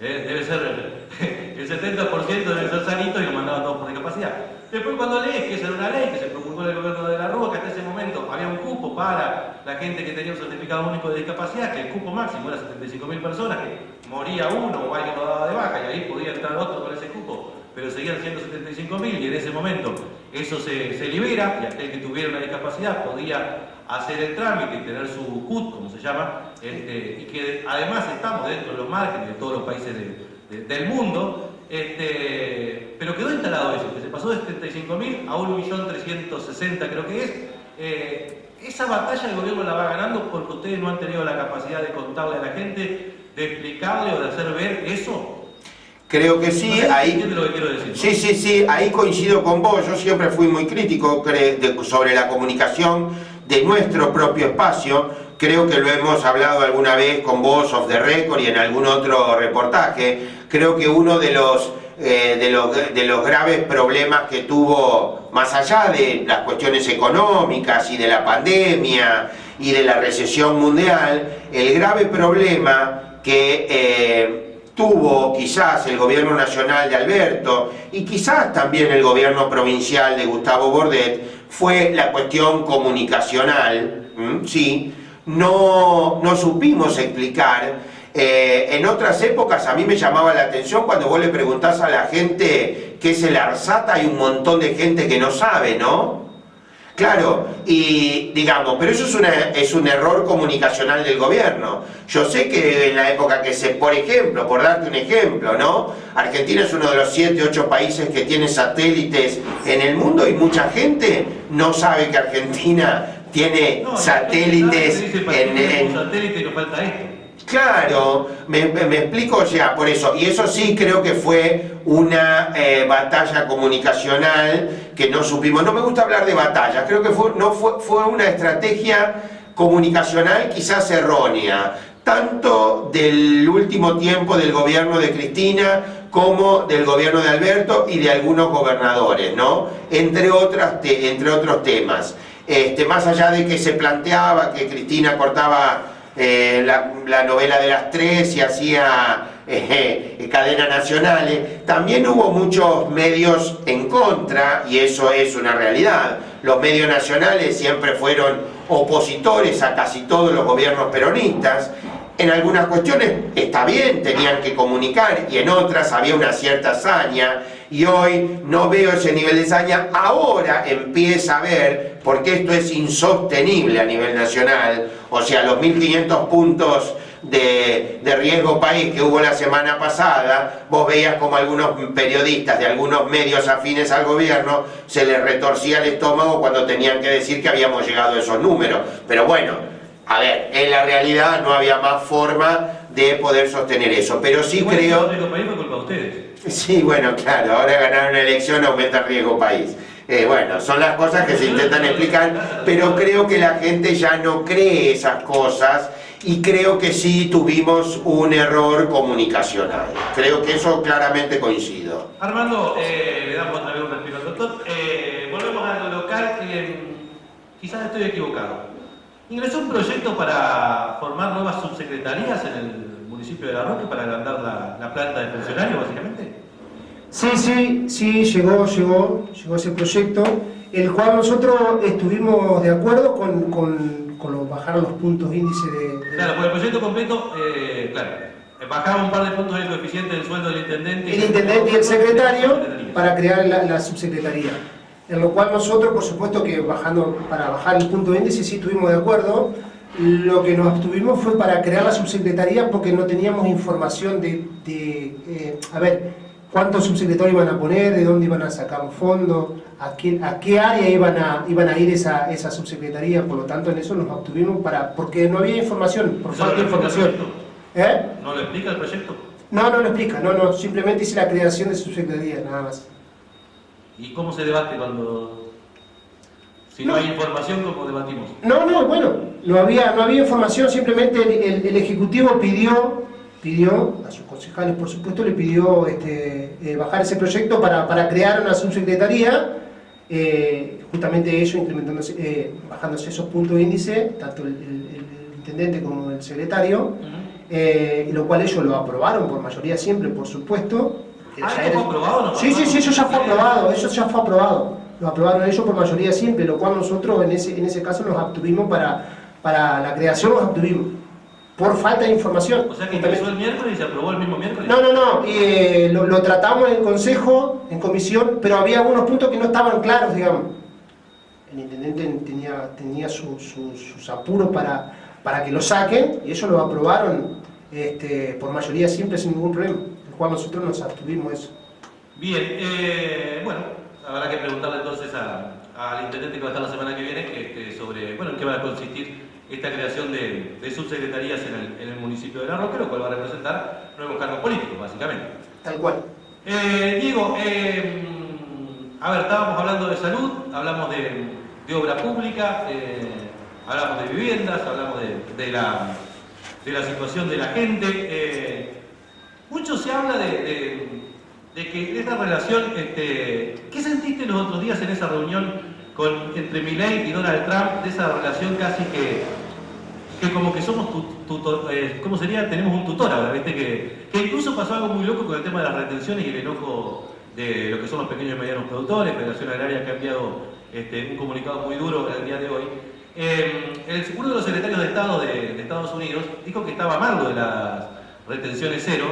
debe ser el 70% debe ser sanito, y lo mandaban todos por discapacidad. Después cuando lees que esa era una ley que se promulgó en el gobierno de la Rúa, que hasta ese momento había un cupo para la gente que tenía un certificado único de discapacidad, que el cupo máximo era 75.000 personas, que moría uno o alguien lo daba de baja, y ahí podía entrar otro con ese cupo, pero seguían siendo 75.000, y en ese momento eso se libera, y aquel que tuviera una discapacidad podía hacer el trámite y tener su CUT, como se llama, y que además estamos dentro de los márgenes de todos los países del mundo, pero quedó instalado eso, que se pasó de 75.000 a 1.360.000, creo que es. Esa batalla el gobierno la va ganando porque ustedes no han tenido la capacidad de contarle a la gente, de explicarle o de hacer ver eso. Creo que sí, ahí, lo que quiero decir, ¿no? sí, ahí coincido con vos. Yo siempre fui muy crítico sobre la comunicación de nuestro propio espacio. Creo que lo hemos hablado alguna vez con vos off the record y en algún otro reportaje. Creo que uno de los graves problemas que tuvo, más allá de las cuestiones económicas y de la pandemia y de la recesión mundial, el grave problema que tuvo quizás el gobierno nacional de Alberto y quizás también el gobierno provincial de Gustavo Bordet fue la cuestión comunicacional, ¿sí? No supimos explicar. En otras épocas a mí me llamaba la atención cuando vos le preguntás a la gente qué es el ARSAT, hay un montón de gente que no sabe, ¿no? Claro, y digamos, pero eso es un error comunicacional del gobierno. Yo sé que en la época por ejemplo, por darte un ejemplo, ¿no? Argentina es uno de los 7, 8 países que tiene satélites en el mundo y mucha gente no sabe que Argentina tiene satélites en satélite y nos falta esto. Claro, me explico ya por eso, y eso sí creo que fue una batalla comunicacional que no supimos. No me gusta hablar de batallas, creo que fue una estrategia comunicacional quizás errónea, tanto del último tiempo del gobierno de Cristina como del gobierno de Alberto y de algunos gobernadores, ¿no? Entre otros temas. Más allá de que se planteaba que Cristina cortaba la novela de las 3 y hacía cadenas nacionales, también hubo muchos medios en contra, y eso es una realidad. Los medios nacionales siempre fueron opositores a casi todos los gobiernos peronistas. En algunas cuestiones está bien, tenían que comunicar, y en otras había una cierta saña, y hoy no veo ese nivel de saña. Ahora empieza a ver, porque esto es insostenible a nivel nacional, o sea, los 1.500 puntos de riesgo país que hubo la semana pasada, vos veías como algunos periodistas de algunos medios afines al gobierno se les retorcía el estómago cuando tenían que decir que habíamos llegado a esos números. Pero bueno, a ver, en la realidad no había más forma de poder sostener eso, pero sí creo... El riesgo país fue culpa de ustedes. Sí, bueno, claro, ahora ganar una elección aumenta el riesgo país. Bueno, son las cosas que se intentan explicar, pero creo que la gente ya no cree esas cosas y creo que sí tuvimos un error comunicacional. Creo que eso claramente coincido. Armando, le damos otra vez un respiro al doctor. Volvemos a lo local. Quizás estoy equivocado. ¿Ingresó un proyecto para formar nuevas subsecretarías en el municipio de La Roque para agrandar la planta de funcionarios, básicamente? Sí, llegó ese proyecto, el cual nosotros estuvimos de acuerdo con bajar los puntos índice de... Claro, por el proyecto completo, claro, bajaba un par de puntos del coeficiente del sueldo del intendente. El intendente y el secretario para crear la subsecretaría. En lo cual nosotros, por supuesto que para bajar el punto de índice sí estuvimos de acuerdo. Lo que nos abstuvimos fue para crear la subsecretaría porque no teníamos información a ver, cuántos subsecretarios iban a poner, de dónde iban a sacar fondos, a qué área iban a ir esa subsecretaría. Por lo tanto, en eso nos abstuvimos porque no había información, por falta de información. ¿No lo explica el proyecto? No lo explica, no, simplemente hice la creación de subsecretaría, nada más. ¿Y cómo se debate cuando... Si no hay información, ¿cómo debatimos? Bueno, no había información, simplemente el Ejecutivo pidió, a sus concejales por supuesto, le pidió bajar ese proyecto para crear una subsecretaría, justamente ellos bajándose esos puntos de índice, tanto el intendente como el secretario, lo cual ellos lo aprobaron por mayoría siempre, por supuesto. ¿Eso fue aprobado o no? Sí, eso ya fue aprobado, lo aprobaron ellos por mayoría simple, lo cual nosotros en ese caso nos abstuvimos para la creación, nos abstuvimos por falta de información. O sea que empezó el miércoles y se aprobó el mismo miércoles. No, lo tratamos en el consejo, en comisión, pero había algunos puntos que no estaban claros, digamos. El intendente tenía sus apuros para que lo saquen, y ellos lo aprobaron por mayoría simple sin ningún problema, el cual nosotros nos abstuvimos eso. Bien, bueno, habrá que preguntarle entonces al intendente que va a estar la semana que viene sobre, en qué va a consistir esta creación de subsecretarías en el municipio de La Roque, lo cual va a representar nuevos cargos políticos, básicamente. Tal cual. Diego, a ver, estábamos hablando de salud, hablamos de obra pública, hablamos de viviendas, hablamos de la situación de la gente. Mucho se habla de que esta relación, ¿qué sentiste los otros días en esa reunión entre Milei y Donald Trump, de esa relación casi que que como que somos ¿cómo sería? Tenemos un tutor ahora, ¿viste? Que incluso pasó algo muy loco con el tema de las retenciones y el enojo de lo que son los pequeños y medianos productores. Federación Agraria ha enviado un comunicado muy duro en el día de hoy. Uno de los secretarios de Estado de Estados Unidos dijo que estaba mal lo de las retenciones cero,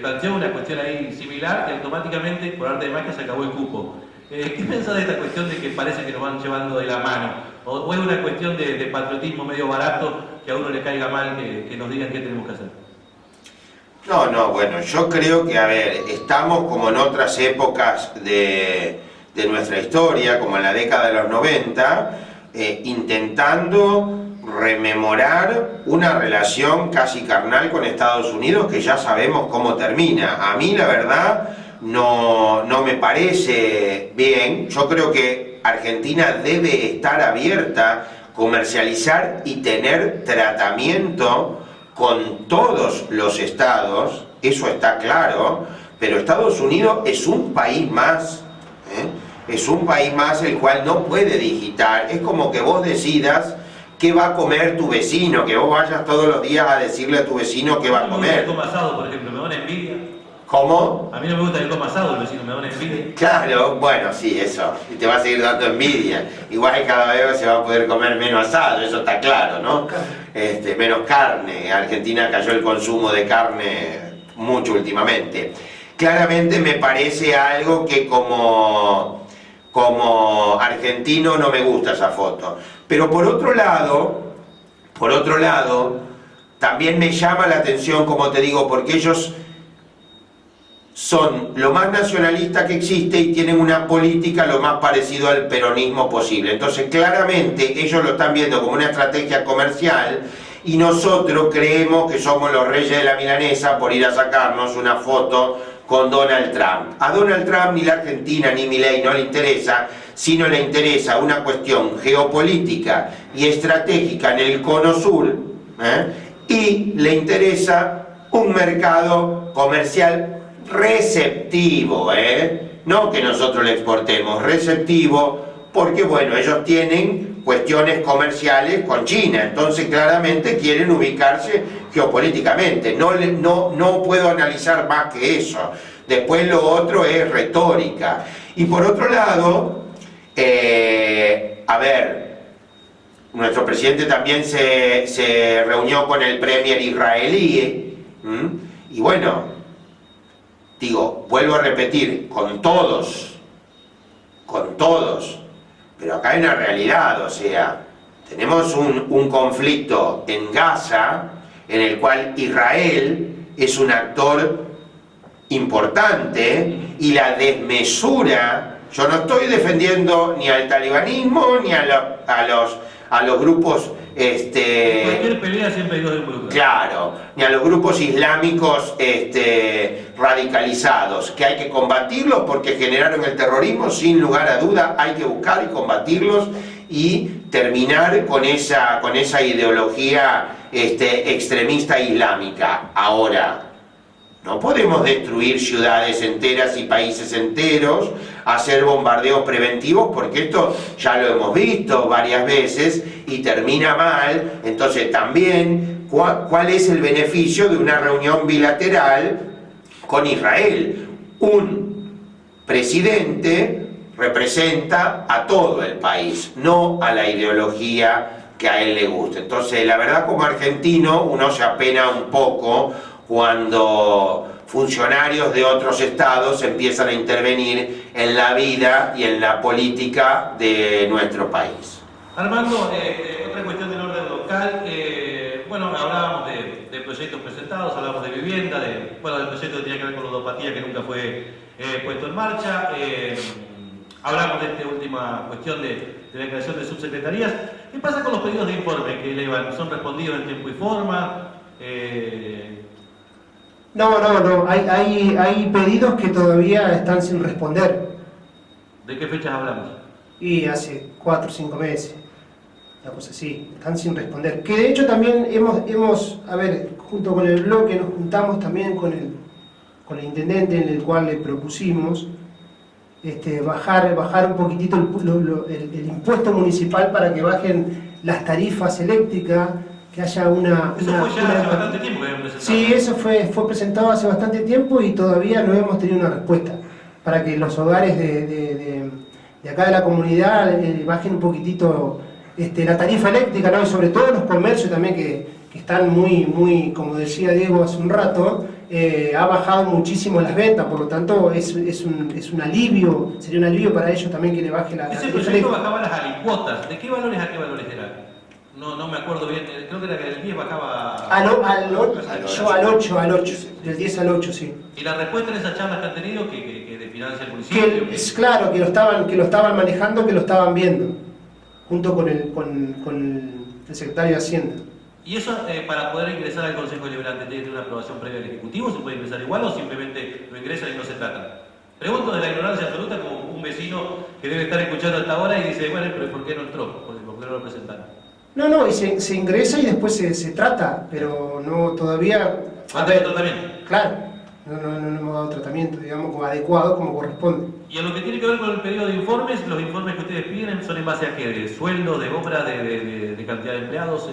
planteó una cuestión ahí similar y automáticamente, por arte de magia, se acabó el cupo. ¿Qué pensás de esta cuestión de que parece que nos van llevando de la mano? ¿O es una cuestión de patriotismo medio barato que a uno le caiga mal que nos digan qué tenemos que hacer? No, bueno, yo creo que, a ver, estamos como en otras épocas de nuestra historia, como en la década de los 90, intentando rememorar una relación casi carnal con Estados Unidos que ya sabemos cómo termina. A mí, la verdad, no me parece bien. Yo creo que Argentina debe estar abierta, comercializar y tener tratamiento con todos los estados, eso está claro, pero Estados Unidos es un país más, es un país más el cual no puede digitar. Es como que vos decidas qué va a comer tu vecino, que vos vayas todos los días a decirle a tu vecino qué va a comer. El coma asado, por ejemplo, me da una envidia. ¿Cómo? A mí no me gusta el coma asado, el vecino me da una envidia. Claro, bueno, sí, eso, y te va a seguir dando envidia. Igual cada vez se va a poder comer menos asado, eso está claro, ¿no? Menos carne. Argentina cayó el consumo de carne mucho últimamente. Claramente me parece algo que como argentino no me gusta esa foto. Pero por otro lado, también me llama la atención, como te digo, porque ellos son lo más nacionalista que existe y tienen una política lo más parecido al peronismo posible. Entonces, claramente, ellos lo están viendo como una estrategia comercial y nosotros creemos que somos los reyes de la milanesa por ir a sacarnos una foto con Donald Trump. A Donald Trump ni la Argentina ni Milei no le interesa, sino le interesa una cuestión geopolítica y estratégica en el cono sur, y le interesa un mercado comercial receptivo, no que nosotros le exportemos, receptivo, porque bueno, ellos tienen cuestiones comerciales con China, entonces claramente quieren ubicarse geopolíticamente. No puedo analizar más que eso. Después lo otro es retórica. Y por otro lado, a ver, nuestro presidente también se reunió con el premier israelí, y bueno, digo, vuelvo a repetir, con todos, pero acá hay una realidad, o sea, tenemos un conflicto en Gaza en el cual Israel es un actor importante y la desmesura, yo no estoy defendiendo ni al talibanismo ni a los grupos cualquier pelea siempre hay dos involucrados. Claro, ni a los grupos islámicos radicalizados, que hay que combatirlos porque generaron el terrorismo, sin lugar a duda, hay que buscar y combatirlos y terminar con esa ideología extremista islámica. Ahora, no podemos destruir ciudades enteras y países enteros, hacer bombardeos preventivos, porque esto ya lo hemos visto varias veces y termina mal. Entonces también, ¿cuál es el beneficio de una reunión bilateral con Israel? Un presidente representa a todo el país, no a la ideología que a él le gusta. Entonces, la verdad, como argentino, uno se apena un poco cuando funcionarios de otros estados empiezan a intervenir en la vida y en la política de nuestro país. Armando, otra cuestión del orden local, bueno, hablábamos de proyectos presentados, hablábamos de vivienda, del proyecto que tenía que ver con ludopatía que nunca fue puesto en marcha, hablamos de esta última cuestión de la creación de subsecretarías. ¿Qué pasa con los pedidos de informe que elevan? ¿Son respondidos en tiempo y forma? No, hay pedidos que todavía están sin responder. ¿De qué fechas hablamos? Y hace 4 o 5 meses, una cosa así, están sin responder. Que de hecho también hemos, a ver, junto con el bloque nos juntamos también con el intendente, en el cual le propusimos bajar un poquitito el impuesto municipal para que bajen las tarifas eléctricas que haya una... Eso fue ya hace bastante tiempo que habían presentado. Sí, eso fue presentado hace bastante tiempo y todavía no hemos tenido una respuesta para que los hogares de acá de la comunidad bajen un poquitito la tarifa eléctrica, ¿no? Y sobre todo los comercios también que están muy, como decía Diego hace un rato, ha bajado muchísimo las ventas, por lo tanto es un alivio, sería un alivio para ellos también que le baje la Ese tarifa proyecto eléctrica. bajaba las alicuotas. ¿De qué valores a qué valores era? No me acuerdo bien, creo que era que el 10 bajaba... Yo al 8, del 10 al 8, sí. Y la respuesta en esas charlas que han tenido, que de financia el municipio... Que es claro, que lo estaban manejando, que lo estaban viendo, junto con el secretario de Hacienda. ¿Y eso para poder ingresar al Consejo Deliberante tiene una aprobación previa del Ejecutivo? ¿Se puede ingresar igual o simplemente lo ingresan y no se trata? Pregunto de la ignorancia absoluta como un vecino que debe estar escuchando hasta ahora y dice, bueno, pero ¿por qué no entró? ¿Por qué no lo presentaron? No, y se ingresa y después se trata, pero no todavía... ¿Va a tener tratamiento? Claro, no hemos dado tratamiento, digamos, como adecuado, como corresponde. Y en lo que tiene que ver con el pedido de informes, los informes que ustedes piden son en base a qué, de sueldo, de obra, de cantidad de empleados...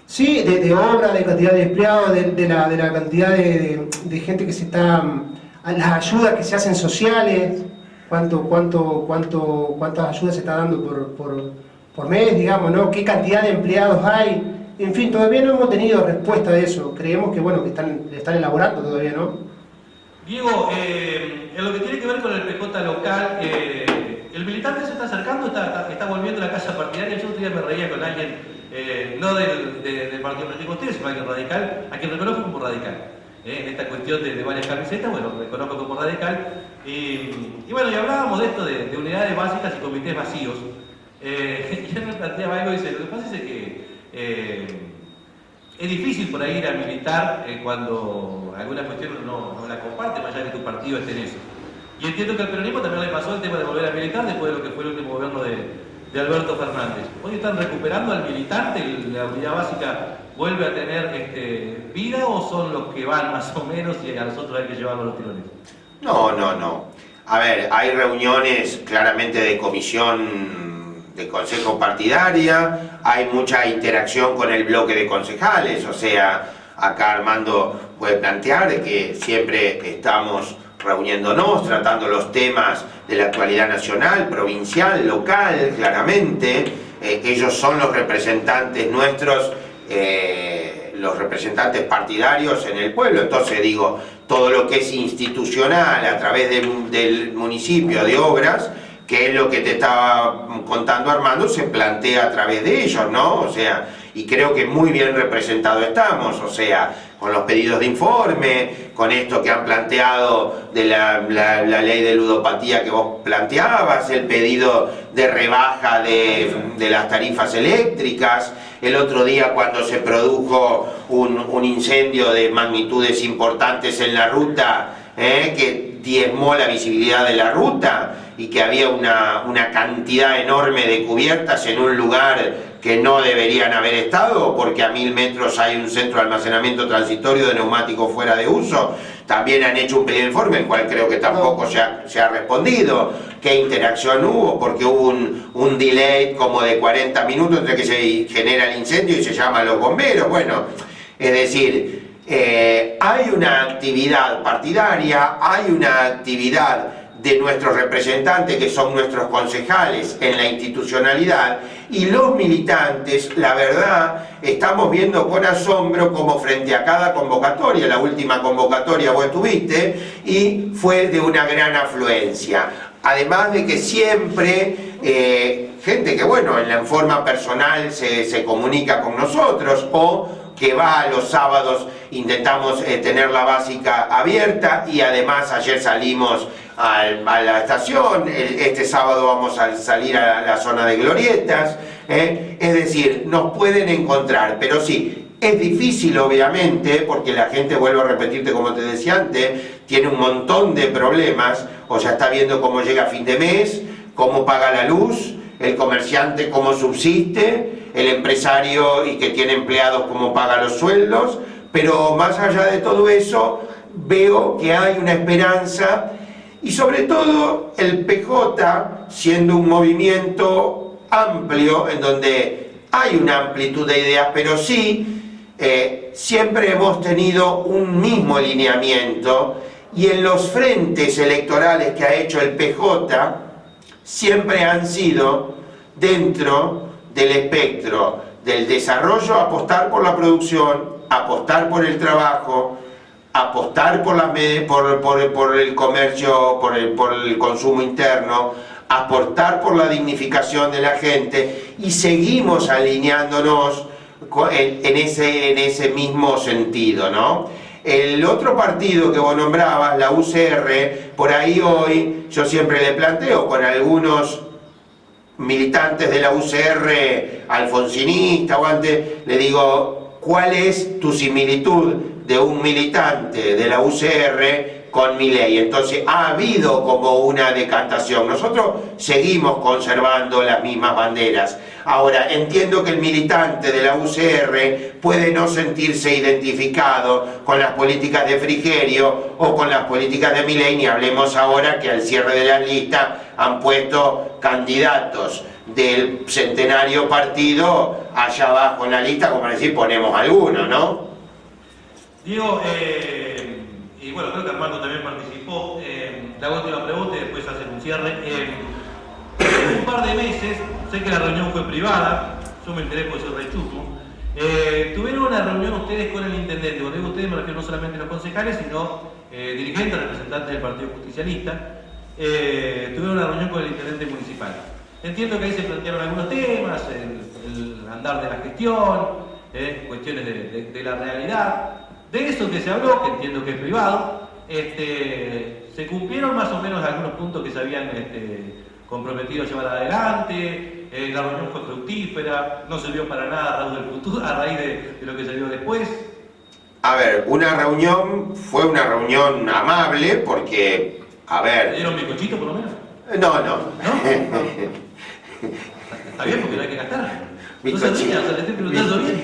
Sí, de obra, de cantidad de empleados, de la cantidad de gente que se está... las ayudas que se hacen sociales, cuántas ayudas se está dando por mes, digamos, ¿no? ¿Qué cantidad de empleados hay? En fin, todavía no hemos tenido respuesta de eso. Creemos que, bueno, que están elaborando todavía, ¿no? Diego, en lo que tiene que ver con el PJ local, el militante se está acercando, está volviendo a la casa partidaria. Yo otro día me reía con alguien, no del partido político ustedes, sino alguien radical, a quien reconozco como radical. En esta cuestión de varias camisetas, bueno, reconozco como radical. Y bueno, y hablábamos de esto, de unidades básicas y comités vacíos. Y él me planteaba algo y dice, lo que pasa es que es difícil por ahí ir a militar cuando alguna cuestión no la comparte, más allá de que tu partido esté en eso. Y entiendo que al peronismo también le pasó el tema de volver a militar después de lo que fue el último gobierno de Alberto Fernández. Hoy están recuperando al militante, la unidad básica vuelve a tener vida, o son los que van más o menos y a nosotros hay que llevarlos los tirones. No. A ver, hay reuniones claramente de comisión de consejo partidaria, hay mucha interacción con el bloque de concejales, o sea, acá Armando puede plantear que siempre estamos reuniéndonos, tratando los temas de la actualidad nacional, provincial, local, claramente. Ellos son los representantes nuestros, los representantes partidarios en el pueblo. Entonces digo, todo lo que es institucional a través del municipio de obras, que es lo que te estaba contando Armando, se plantea a través de ellos, ¿no? O sea, y creo que muy bien representados estamos, o sea, con los pedidos de informe, con esto que han planteado de la ley de ludopatía que vos planteabas, el pedido de rebaja de las tarifas eléctricas, el otro día cuando se produjo un incendio de magnitudes importantes en la ruta, que diezmó la visibilidad de la ruta y que había una cantidad enorme de cubiertas en un lugar que no deberían haber estado, porque a 1000 metros hay un centro de almacenamiento transitorio de neumáticos fuera de uso. También han hecho un pedido de informe, el cual creo que tampoco se ha respondido. ¿Qué interacción hubo? Porque hubo un delay como de 40 minutos entre que se genera el incendio y se llaman los bomberos. Bueno, es decir, hay una actividad partidaria, hay una actividad de nuestros representantes, que son nuestros concejales en la institucionalidad, y los militantes, la verdad, estamos viendo con asombro como frente a cada convocatoria, la última convocatoria vos estuviste, y fue de una gran afluencia. Además de que siempre gente que, bueno, en forma personal se comunica con nosotros, o que va los sábados, intentamos tener la básica abierta, y además ayer salimos a la estación, este sábado vamos a salir a la zona de glorietas, es decir, nos pueden encontrar, pero sí, es difícil obviamente, porque la gente, vuelvo a repetirte como te decía antes, tiene un montón de problemas, o sea, está viendo cómo llega a fin de mes, cómo paga la luz, el comerciante cómo subsiste, el empresario y que tiene empleados cómo paga los sueldos, pero más allá de todo eso, veo que hay una esperanza, y sobre todo el PJ, siendo un movimiento amplio, en donde hay una amplitud de ideas, pero sí, siempre hemos tenido un mismo lineamiento, y en los frentes electorales que ha hecho el PJ, siempre han sido dentro del espectro del desarrollo, apostar por la producción, apostar por el trabajo, apostar por el comercio, por el consumo interno, aportar por la dignificación de la gente, y seguimos alineándonos en ese mismo sentido, ¿no? El otro partido que vos nombrabas, la UCR, por ahí hoy yo siempre le planteo con algunos militantes de la UCR, alfonsinista o antes, le digo, ¿cuál es tu similitud de un militante de la UCR con Milei? Entonces ha habido como una decantación. Nosotros seguimos conservando las mismas banderas. Ahora, entiendo que el militante de la UCR puede no sentirse identificado con las políticas de Frigerio o con las políticas de Milei, ni hablemos ahora que al cierre de la lista han puesto candidatos del centenario partido allá abajo en la lista, como para decir, ponemos alguno, ¿no? Diego, y bueno, creo que Armando también participó. La última pregunta y después hacer un cierre. En un par de meses, sé que la reunión fue privada, yo me enteré porque soy re chusmo. Tuvieron una reunión ustedes con el intendente. Cuando digo ustedes me refiero no solamente a los concejales, sino dirigentes, representantes del Partido Justicialista. Tuvieron una reunión con el intendente municipal. Entiendo que ahí se plantearon algunos temas, el andar de la gestión, cuestiones de la realidad. De eso que se habló, que entiendo que es privado, se cumplieron más o menos algunos puntos que se habían comprometido a llevar adelante. La reunión fue fructífera, no sirvió para nada a raíz de lo que salió después. A ver, fue una reunión amable porque, a ver... ¿Le dieron bizcochito por lo menos? No. ¿No? Está bien porque no hay que gastar. No se Bizcochito. ría, o sea, le estoy preguntando bien.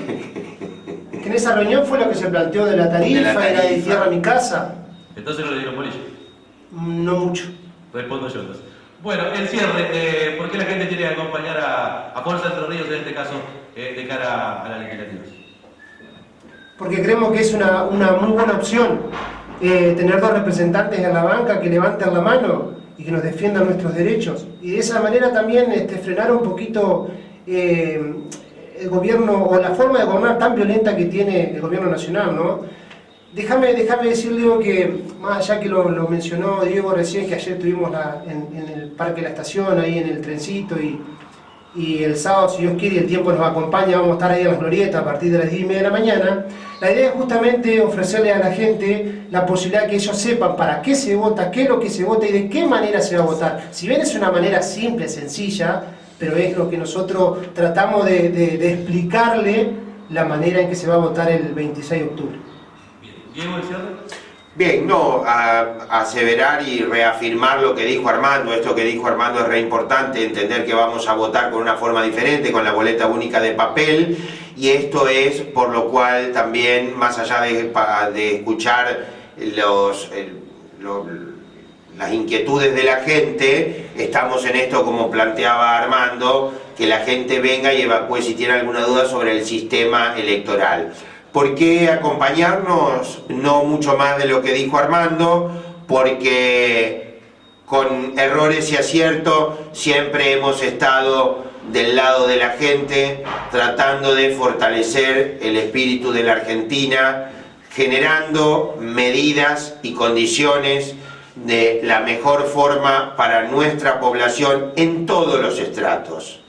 Que en esa reunión fue lo que se planteó de la tarifa, era de tierra a mi casa. Entonces no le dieron bolillo. No mucho. Respondo yo entonces. Bueno, el cierre, ¿por qué la gente tiene que acompañar a Fuerza Entre Ríos en este caso de cara a las legislativas? Porque creemos que es una muy buena opción tener dos representantes en la banca que levanten la mano y que nos defiendan nuestros derechos. Y de esa manera también frenar un poquito el gobierno o la forma de gobernar tan violenta que tiene el gobierno nacional, ¿no? Déjame decir, Diego, que más allá que lo mencionó Diego recién, que ayer estuvimos en el Parque de la Estación, ahí en el trencito, y el sábado, si Dios quiere y el tiempo nos acompaña, vamos a estar ahí en las glorietas a partir de las 10:30 de la mañana. La idea es justamente ofrecerle a la gente la posibilidad de que ellos sepan para qué se vota, qué es lo que se vota y de qué manera se va a votar. Si bien es una manera simple, sencilla, pero es lo que nosotros tratamos de explicarle la manera en que se va a votar el 26 de octubre. Bien. ¿Diego, el cierre? Bien, no, aseverar y reafirmar lo que dijo Armando. Esto que dijo Armando es re importante, entender que vamos a votar con una forma diferente, con la boleta única de papel, y esto es por lo cual también, más allá de escuchar las inquietudes de la gente, estamos en esto como planteaba Armando, que la gente venga y evacúe si tiene alguna duda sobre el sistema electoral. ¿Por qué acompañarnos? No mucho más de lo que dijo Armando, porque con errores y aciertos siempre hemos estado del lado de la gente, tratando de fortalecer el espíritu de la Argentina, generando medidas y condiciones de la mejor forma para nuestra población en todos los estratos,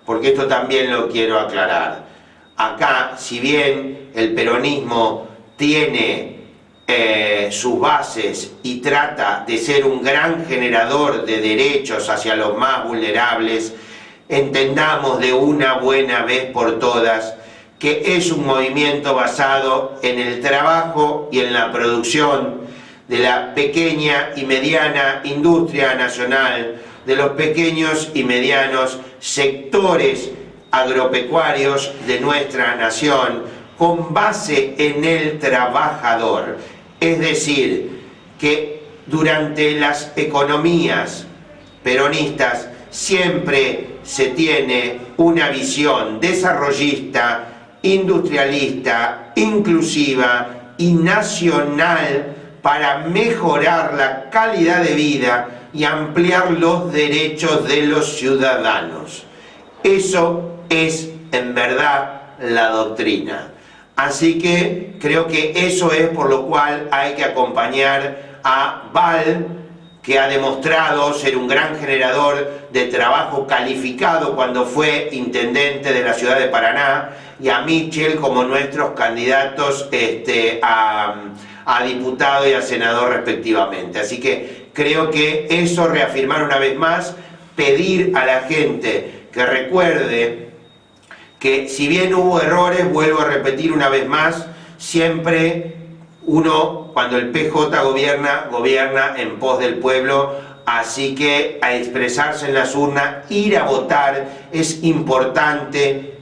porque esto también lo quiero aclarar. Acá, si bien el peronismo tiene sus bases y trata de ser un gran generador de derechos hacia los más vulnerables, entendamos de una buena vez por todas que es un movimiento basado en el trabajo y en la producción de la pequeña y mediana industria nacional, de los pequeños y medianos sectores agropecuarios de nuestra nación, con base en el trabajador. Es decir, que durante las economías peronistas siempre se tiene una visión desarrollista, industrialista, inclusiva y nacional para mejorar la calidad de vida y ampliar los derechos de los ciudadanos. Eso es en verdad la doctrina. Así que creo que eso es por lo cual hay que acompañar a Val, que ha demostrado ser un gran generador de trabajo calificado cuando fue intendente de la ciudad de Paraná, y a Michel como nuestros candidatos a diputado y a senador respectivamente. Así que creo que eso, reafirmar una vez más, pedir a la gente que recuerde que si bien hubo errores, vuelvo a repetir una vez más, siempre uno, cuando el PJ gobierna, gobierna en pos del pueblo. Así que a expresarse en las urnas, ir a votar, es importante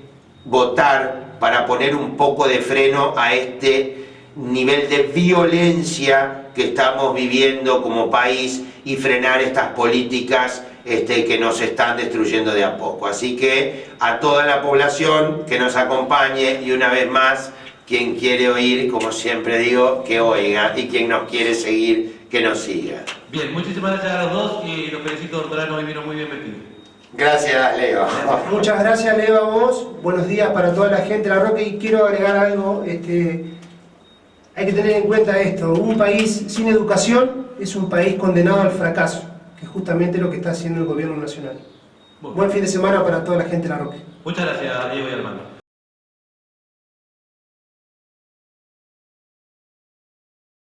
votar para poner un poco de freno a este nivel de violencia que estamos viviendo como país y frenar estas políticas que nos están destruyendo de a poco. Así que a toda la población que nos acompañe, y una vez más, quien quiere oír, como siempre digo, que oiga, y quien nos quiere seguir, que nos siga. Bien, muchísimas gracias a los dos y los felicito, doctor Ano, hoy vino muy bien vestido. Gracias, Leo. Muchas gracias, Leo, a vos. Buenos días para toda la gente de La Roque, y quiero agregar algo. Hay que tener en cuenta esto: un país sin educación es un país condenado al fracaso, que es justamente lo que está haciendo el gobierno nacional. Buen fin de semana para toda la gente de La Roque. Muchas gracias, Diego y Armando.